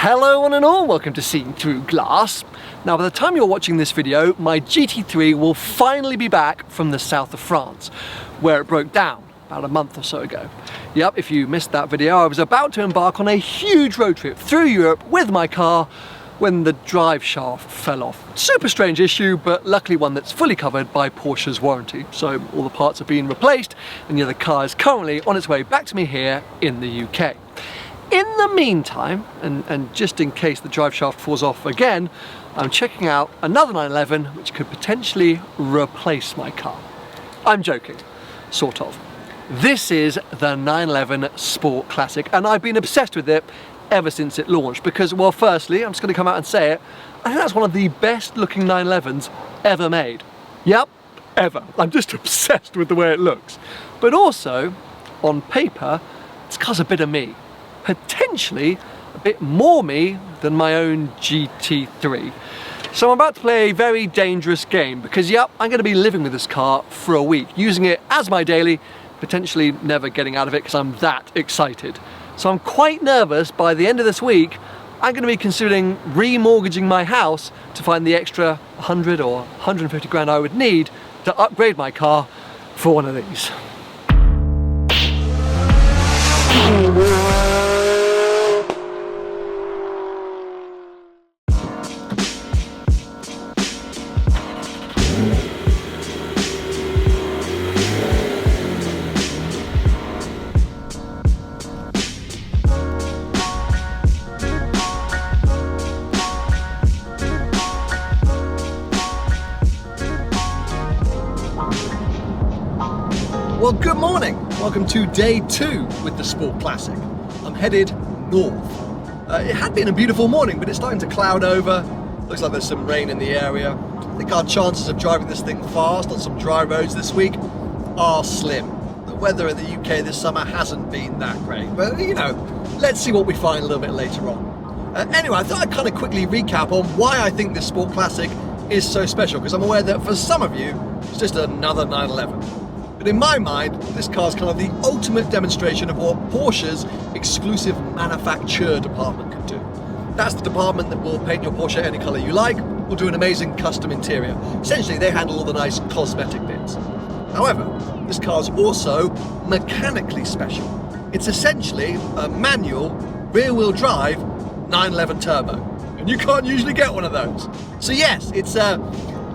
Hello one and all, welcome to Seeing Through Glass. Now by the time you're watching this video, my GT3 will finally be back from the south of France, where it broke down about a month or so ago. Yep, if you missed that video, I was about to embark on a huge road trip through Europe with my car when the drive shaft fell off. Super strange issue, but luckily one that's fully covered by Porsche's warranty. So all the parts have been replaced, and the other car is currently on its way back to me here in the UK. In the meantime, and just in case the drive shaft falls off again, I'm checking out another 911 which could potentially replace my car. I'm joking, sort of. This is the 911 Sport Classic, and I've been obsessed with it ever since it launched because, well, firstly, I'm just going to come out and say it, I think that's one of the best looking 911s ever made. Yep, ever. I'm just obsessed with the way it looks. But also, on paper, this car's a bit of me. Potentially a bit more me than my own GT3. So I'm about to play a very dangerous game because, yep, I'm going to be living with this car for a week, using it as my daily, potentially never getting out of it because I'm that excited. So I'm quite nervous by the end of this week I'm going to be considering remortgaging my house to find the extra 100 or 150 grand I would need to upgrade my car for one of these. Well, good morning. Welcome to day 2 with the Sport Classic. I'm headed north. It had been a beautiful morning, but it's starting to cloud over. Looks like there's some rain in the area. I think our chances of driving this thing fast on some dry roads this week are slim. The weather in the UK this summer hasn't been that great, but you know, let's see what we find a little bit later on. Anyway, I thought I'd kind of quickly recap on why I think this Sport Classic is so special, because I'm aware that for some of you, it's just another 911. But in my mind, this car is kind of the ultimate demonstration of what Porsche's exclusive manufacture department can do. That's the department that will paint your Porsche any colour you like, or do an amazing custom interior. Essentially, they handle all the nice cosmetic bits. However, this car is also mechanically special. It's essentially a manual, rear-wheel drive 911 turbo. And you can't usually get one of those. So yes, it's a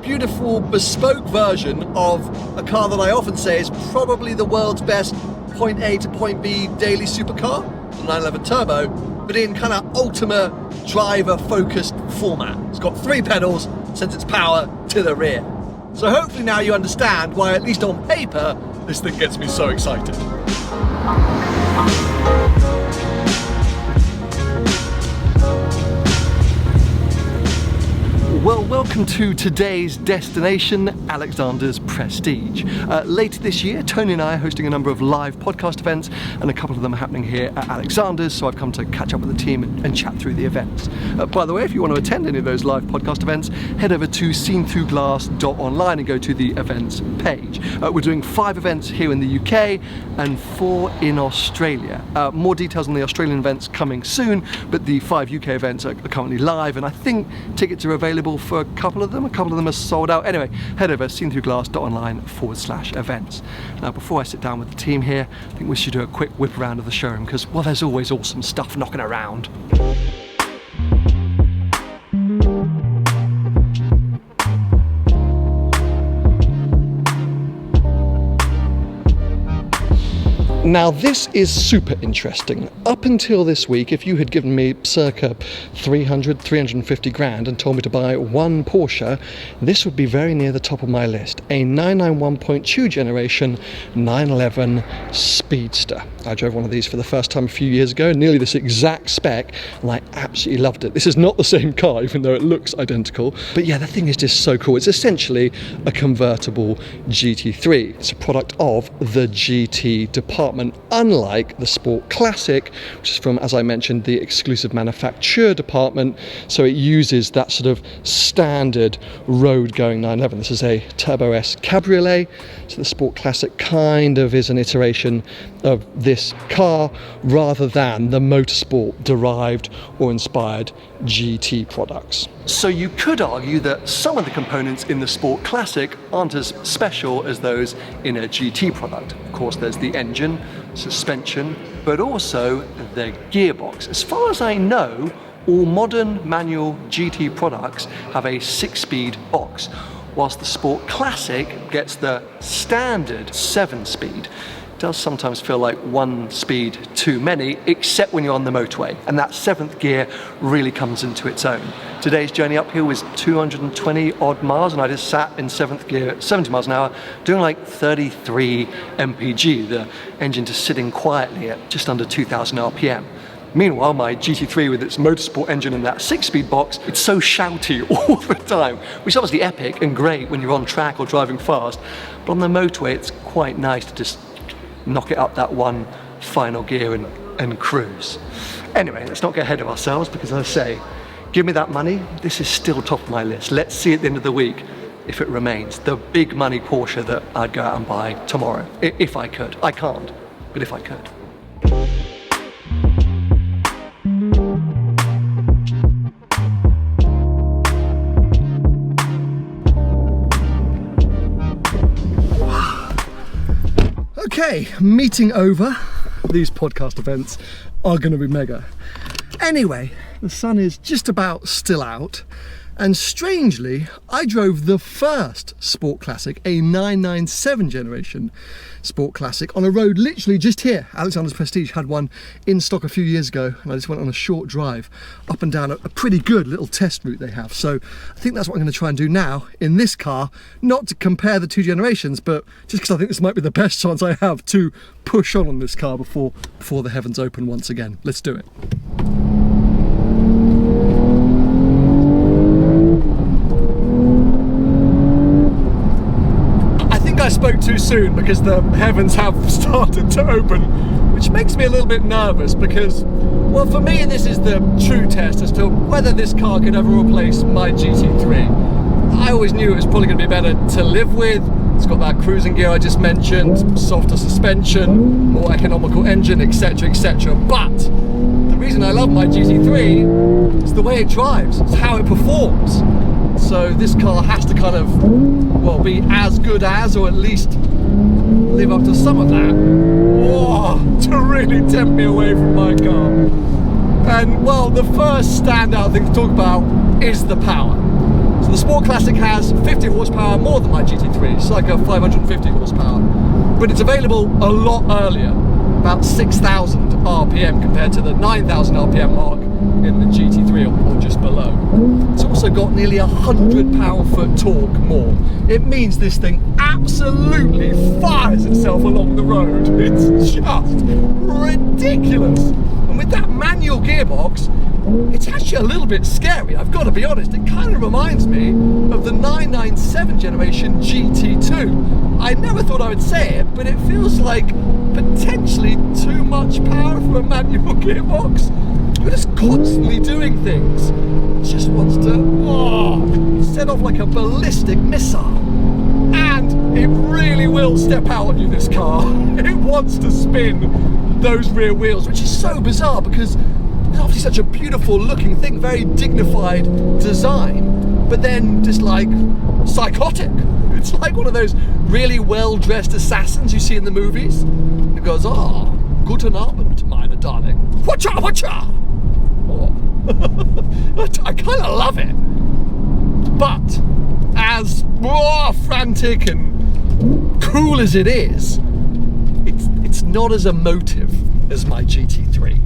beautiful bespoke version of a car that I often say is probably the world's best point A to point B daily supercar, the 911 Turbo, but in kind of ultimate driver focused format. It's got 3 pedals, sends its power to the rear. So hopefully now you understand why, at least on paper, this thing gets me so excited. Well, welcome to today's destination, Alexander's Prestige. Later this year, Tony and I are hosting a number of live podcast events, and a couple of them are happening here at Alexander's, so I've come to catch up with the team and chat through the events. By the way, if you want to attend any of those live podcast events, head over to seeingthroughglass.online and go to the events page. We're doing 5 events here in the UK and 4 in Australia. More details on the Australian events coming soon, but the 5 UK events are currently live, and I think tickets are available for a couple of them are sold out. Anyway, head over seeingthroughglass.online/events. Now, before I sit down with the team here, I think we should do a quick whip around of the showroom because, well, there's always awesome stuff knocking around. Now this is super interesting. Up until this week, if you had given me circa 350 grand and told me to buy one Porsche, this would be very near the top of my list. A 991.2 generation 911 Speedster. I drove one of these for the first time a few years ago, nearly this exact spec, and I absolutely loved it. This is not the same car, even though it looks identical. But yeah, the thing is just so cool. It's essentially a convertible GT3. It's a product of the GT department. department, unlike the Sport Classic, which is from, as I mentioned, the exclusive manufacture department. So it uses that sort of standard road-going 911. This is a Turbo S Cabriolet, so the Sport Classic kind of is an iteration of this car rather than the motorsport derived or inspired GT products. So you could argue that some of the components in the Sport Classic aren't as special as those in a GT product. Of course, there's the engine, suspension, but also the gearbox. As far as I know, all modern manual GT products have a 6-speed box, whilst the Sport Classic gets the standard 7-speed. It does sometimes feel like one speed too many, except when you're on the motorway, and that 7th gear really comes into its own. Today's journey uphill was 220 odd miles, and I just sat in 7th gear at 70 miles an hour, doing like 33 mpg, the engine just sitting quietly at just under 2,000 RPM. Meanwhile, my GT3 with its motorsport engine and that 6-speed box, it's so shouty all the time, which is obviously epic and great when you're on track or driving fast, but on the motorway it's quite nice to just knock it up that one final gear and cruise. Anyway, let's not get ahead of ourselves, because as I say, give me that money, this is still top of my list. Let's see at the end of the week if it remains the big money Porsche that I'd go out and buy tomorrow, if I could. I can't, but if I could. Okay, meeting over. These podcast events are going to be mega. Anyway, the sun is just about still out, and strangely, I drove the first Sport Classic, a 997 generation Sport Classic, on a road literally just here. Alexander's Prestige had one in stock a few years ago, and I just went on a short drive up and down a pretty good little test route they have. So I think that's what I'm going to try and do now in this car, not to compare the two generations, but just because I think this might be the best chance I have to push on this car before the heavens open once again. Let's do it. I spoke too soon because the heavens have started to open, which makes me a little bit nervous because, well, for me this is the true test as to whether this car could ever replace my GT3. I always knew it was probably going to be better to live with. It's got that cruising gear I just mentioned, softer suspension, more economical engine, etc, etc. But the reason I love my GT3 is the way it drives, it's how it performs. So this car has to kind of, well, be as good as, or at least live up to some of that, to really tempt me away from my car. And, well, the first standout thing to talk about is the power. So the Sport Classic has 50 horsepower more than my GT3, it's like a 550 horsepower, but it's available a lot earlier, about 6,000 RPM compared to the 9,000 RPM mark in the GT3 or just below. It's also got nearly 100 pound-foot torque more. It means this thing absolutely fires itself along the road. It's just ridiculous. And with that manual gearbox, it's actually a little bit scary, I've got to be honest. It kind of reminds me of the 997 generation GT2. I never thought I would say it, but it feels like potentially too much power for a manual gearbox. You're just constantly doing things. It just wants to set off like a ballistic missile. And it really will step out on you, this car. It wants to spin those rear wheels, which is so bizarre because it's obviously such a beautiful looking thing, very dignified design, but then just like psychotic. It's like one of those really well-dressed assassins you see in the movies. And it goes, guten Abend, meine Darling. Whatcha, whatcha! I kind of love it. But as frantic and cool as it is, it's not as emotive as my GT3.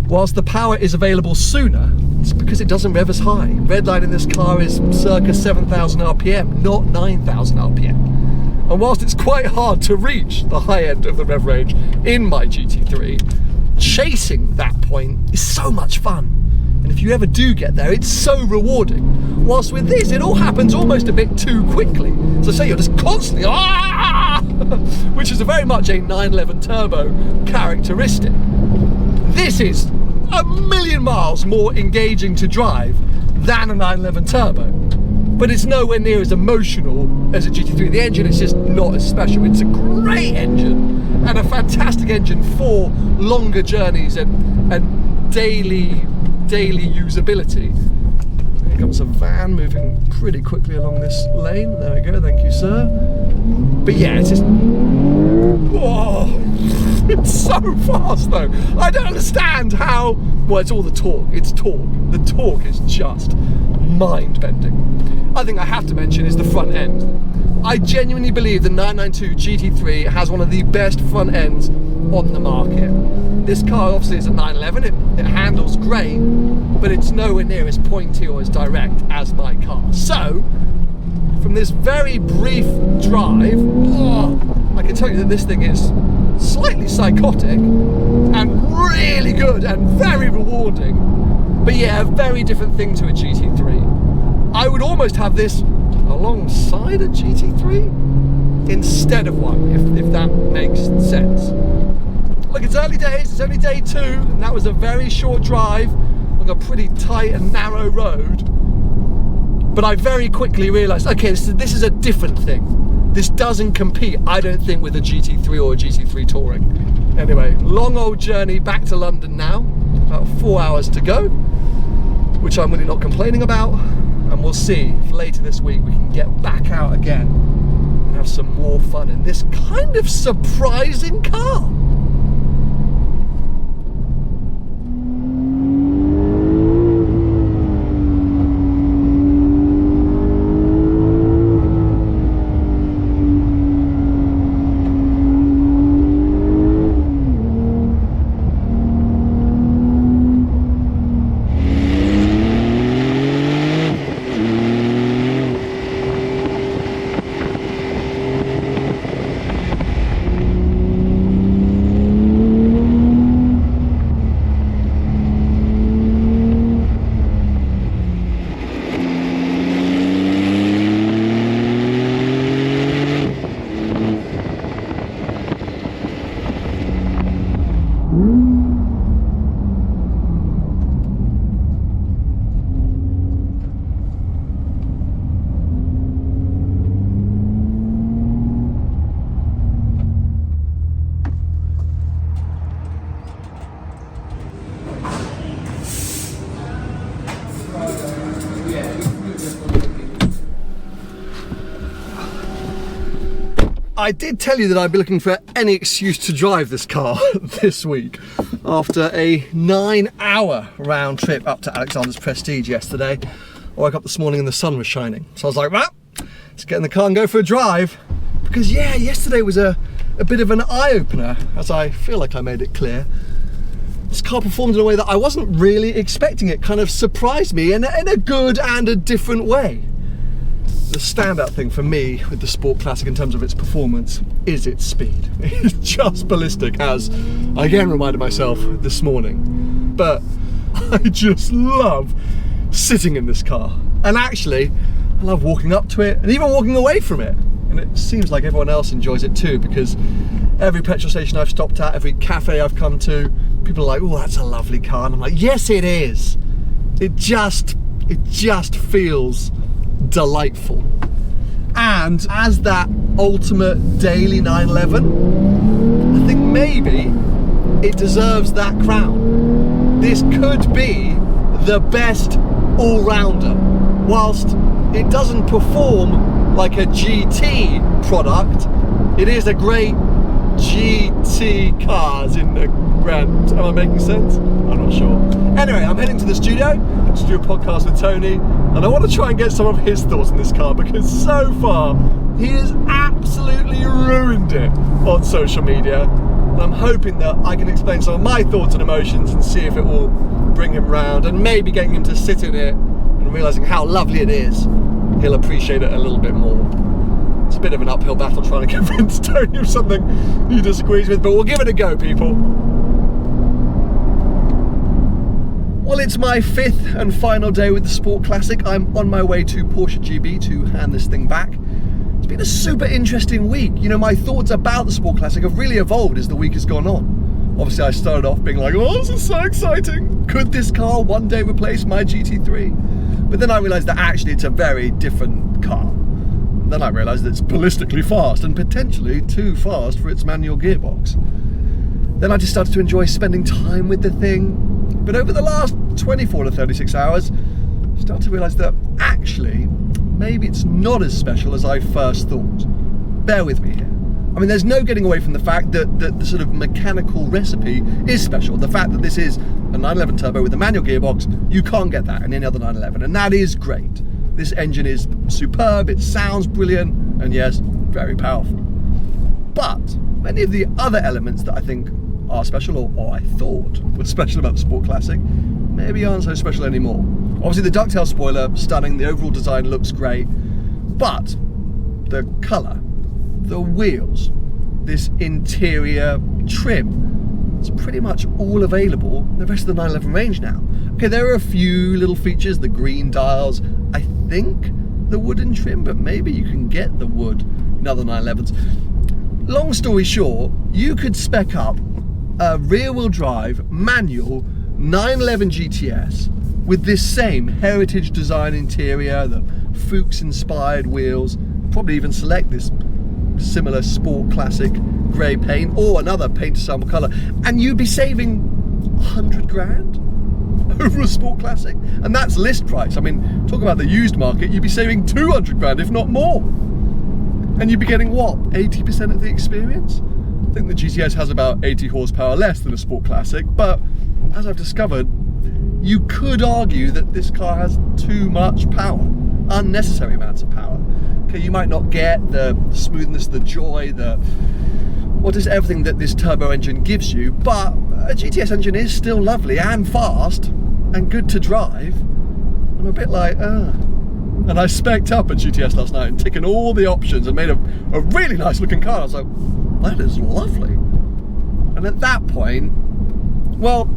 Whilst the power is available sooner, it's because it doesn't rev as high. Redline in this car is circa 7,000 RPM, not 9,000 RPM. And whilst it's quite hard to reach the high end of the rev range in my GT3, chasing that point is so much fun. And if you ever do get there, it's so rewarding. Whilst with this, it all happens almost a bit too quickly. So say you're just constantly, which which is very much a 911 turbo characteristic. This is a million miles more engaging to drive than a 911 turbo, but it's nowhere near as emotional as a GT3. The engine is just not as special. It's a great engine and a fantastic engine for longer journeys and daily usability. Here comes a van moving pretty quickly along this lane. There we go, thank you, sir. But yeah, it's just, whoa, it's so fast though. I don't understand how, well, it's all the torque, it's torque. The torque is just mind-bending. I think I have to mention is the front end. I genuinely believe the 992 GT3 has one of the best front ends on the market. This car obviously is a 911, it handles great, but it's nowhere near as pointy or as direct as my car. So, from this very brief drive, I can tell you that this thing is slightly psychotic and really good and very rewarding. But yeah, a very different thing to a GT3. I would almost have this alongside a GT3 instead of one, if that makes sense. Look, it's early days, it's only day 2, and that was a very short drive on a pretty tight and narrow road. But I very quickly realised, okay, this is a different thing. This doesn't compete, I don't think, with a GT3 or a GT3 Touring. Anyway, long old journey back to London now, about 4 hours to go, which I'm really not complaining about. And we'll see if later this week we can get back out again and have some more fun in this kind of surprising car. I did tell you that I'd be looking for any excuse to drive this car this week after a 9-hour round trip up to Alexander's Prestige yesterday. I woke up this morning and the sun was shining. So I was like, well, let's get in the car and go for a drive. Because yeah, yesterday was a bit of an eye-opener, as I feel like I made it clear. This car performed in a way that I wasn't really expecting. It kind of surprised me in a good and a different way. The standout thing for me with the Sport Classic in terms of its performance is its speed. It's just ballistic, as I again reminded myself this morning. But I just love sitting in this car. And actually, I love walking up to it and even walking away from it. And it seems like everyone else enjoys it too, because every petrol station I've stopped at, every cafe I've come to, people are like, oh, that's a lovely car. And I'm like, yes, it is. It just feels delightful. And as that ultimate daily 911, I think maybe it deserves that crown. This could be the best all-rounder. Whilst it doesn't perform like a GT product, it is a great GT cars in the grand. Am I making sense? I'm not sure. Anyway, I'm heading to the studio to do a podcast with Tony, and I want to try and get some of his thoughts on this car, because so far he has absolutely ruined it on social media. And I'm hoping that I can explain some of my thoughts and emotions and see if it will bring him round, and maybe getting him to sit in it and realising how lovely it is, he'll appreciate it a little bit more. It's a bit of an uphill battle trying to convince Tony of something he disagrees with, but we'll give it a go, people. Well, it's my 5th and final day with the Sport Classic. I'm on my way to Porsche GB to hand this thing back. It's been a super interesting week. You know, my thoughts about the Sport Classic have really evolved as the week has gone on. Obviously, I started off being like, oh, this is so exciting. Could this car one day replace my GT3? But then I realised that actually it's a very different car. Then I realised that it's ballistically fast and potentially too fast for its manual gearbox. Then I just started to enjoy spending time with the thing. But over the last 24 to 36 hours, I started to realise that actually, maybe it's not as special as I first thought. Bear with me here. I mean, there's no getting away from the fact that the sort of mechanical recipe is special. The fact that this is a 911 turbo with a manual gearbox, you can't get that in any other 911, and that is great. This engine is superb, it sounds brilliant, and yes, very powerful. But many of the other elements that I think are special, or I thought were special about the Sport Classic, maybe aren't so special anymore. Obviously the ducktail spoiler, stunning, the overall design looks great, but the colour, the wheels, this interior trim, it's pretty much all available in the rest of the 911 range now. Okay, there are a few little features, the green dials, I think the wooden trim, but maybe you can get the wood in other 911s. Long story short, you could spec up a rear-wheel drive manual 911 GTS with this same heritage design interior, the Fuchs inspired wheels, probably even select this similar Sport Classic grey paint or another paint ensemble colour, and you'd be saving 100 grand over a Sport Classic, and that's list price. I mean, talk about the used market, you'd be saving 200 grand if not more, and you'd be getting what, 80% of the experience? I think the GTS has about 80 horsepower less than a Sport Classic, but as I've discovered, you could argue that this car has too much power, unnecessary amounts of power. Okay, you might not get the smoothness, the joy, everything that this turbo engine gives you, but a GTS engine is still lovely and fast and good to drive. I'm a bit like, And I spec'd up a GTS last night and ticking all the options and made a really nice looking car. I was like, that is lovely. And at that point, well,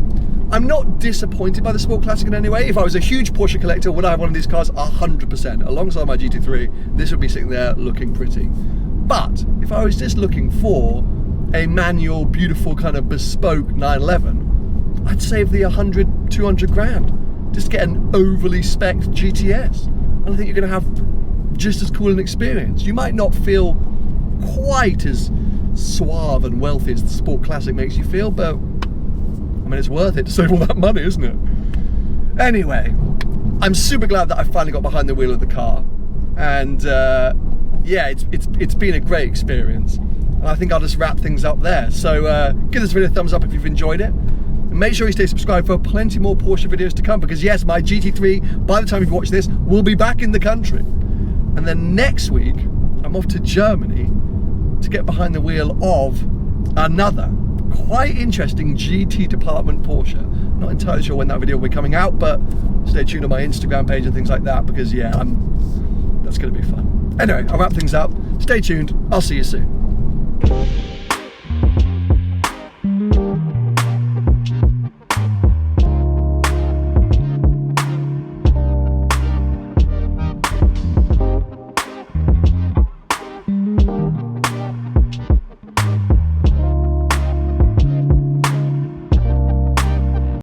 I'm not disappointed by the Sport Classic in any way. If I was a huge Porsche collector, would I have one of these cars? 100%. Alongside my GT3, this would be sitting there looking pretty. But if I was just looking for a manual, beautiful kind of bespoke 911, I'd save the 100, 200 grand. Just get an overly spec'd GTS. And I think you're gonna have just as cool an experience. You might not feel quite as suave and wealthy as the Sport Classic makes you feel, but I mean, it's worth it to save all that money, isn't it? Anyway, I'm super glad that I finally got behind the wheel of the car, and yeah, it's been a great experience. And I think I'll just wrap things up there. So give this video a thumbs up if you've enjoyed it. And make sure you stay subscribed for plenty more Porsche videos to come, because yes, my GT3, by the time you've watched this, will be back in the country. And then next week, I'm off to Germany to get behind the wheel of another quite interesting GT department Porsche. Not entirely sure when that video will be coming out, but stay tuned on my Instagram page and things like that, because yeah, that's going to be fun. Anyway, I'll wrap things up. Stay tuned. I'll see you soon.